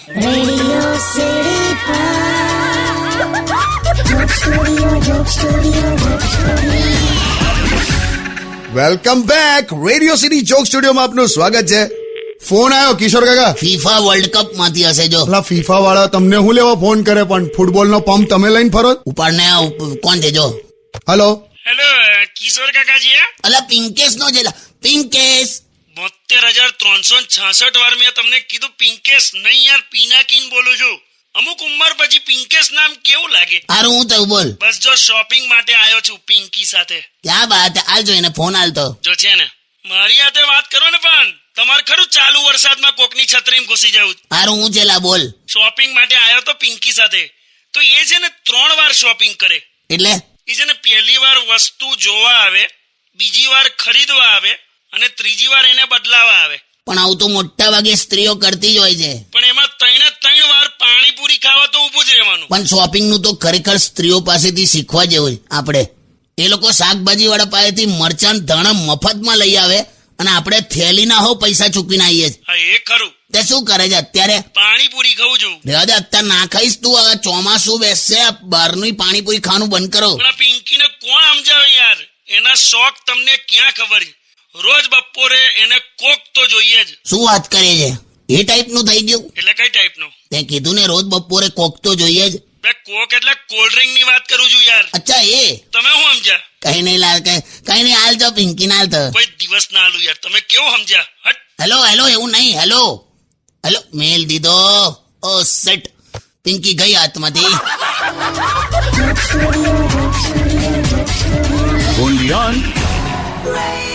Radio city joke studio. Welcome back. Radio city joke સ્ટુડિયોમાં આપનું સ્વાગત છે. ફોન આવ્યો કિશોર કાકા. ફીફા વર્લ્ડ કપ માંથી હશે જો. પેલા ફીફા વાળા તમને હું લેવા ફોન કરે, પણ ફૂટબોલ નો પંપ તમે લઈને ફરો. ઉપાડને કોણ છે જો. હેલો હેલો કિશોર કાકાજી. અલા પિંકેશ નો છે પિંકેશ. 72,366 વાર મેં તમને કીધું પિંકેશ નહીં યાર, પિનાકીન બોલું છું. અમુક ઉંમર પછી પિંકેશ નામ કેવું લાગે? હારું હું થયું બોલ. બસ જો શોપિંગ માટે આવ્યો છું પિંકી સાથે. ક્યાં વાત હાલજો એને ફોન હાલતો. જો છે ને મારી હાથે વાત કરો ને, પણ તમારે ખરું ચાલુ વરસાદમાં કોકની છત્રીમાં ઘૂસી જવું. હારું હું છેલા બોલ. શોપિંગ માટે આવ્યો તો પિંકી સાથે, તો એ છે ને 3 વાર શોપિંગ કરે. એટલે એ છે ને પહેલી વાર વસ્તુ જોવા આવે, બીજી વાર ખરીદવા આવે અને ત્રીજી વાર એને બદલાવા આવે. પણ આવું તો મોટા ભાગે સ્ત્રીઓ કરતી જ હોય છે. પણ એમાં 3 વાર પાણીપુરી ખાવા તો ઊભું જ રહેવાનું. પણ શોપિંગ નું તો ખરેખર સ્ત્રીઓ પાસેથી શીખવા જેવું છે. આપણે એ લોકો શાકભાજી વાળા પાસેથી મરચાં ધાણા મફતમાં લઈ આવે અને આપણે થેલી ના હો પૈસા ચૂકવીને આવીએ છીએ. હા એ ખરું. તે શું કરે છે અત્યારે? પાણીપુરી ખાઉં છું. રેવા દે, અત્યારે ના ખાઈશ તું. હવે ચોમાસું બેસશે, બહારનું પાણીપુરી ખાવાનું બંધ કરો. પણ આ પિંકીને કોણ સમજાવે યાર? એના શોખ તમને ક્યાં ખબર? રોજ બપોરે એને કોક તો જોઈએ જ. શું વાત કરે છે? એ ટાઈપ નું થઈ ગયું? એટલે કઈ ટાઈપનું? તે કીધું ને રોજ બપોરે કોક તો જોઈએ જ. બે કોક એટલે કોલ્ડ ડ્રિંક ની વાત કરું છું યાર. અચ્છા એ તમે શું સમજ્યા? કઈ નહીં લાલ, કઈ નહીં હાલ તો પિંકી ના હાલ તો. કોઈ દિવસ ના આલું યાર. તમે કેવું સમજ્યા? હટ. હેલો હેલો એવું નહીં. હેલો હેલો મેલ દીધો. ઓ સેટ. પિંકી ગઈ હાથમાંથી. Only on Radio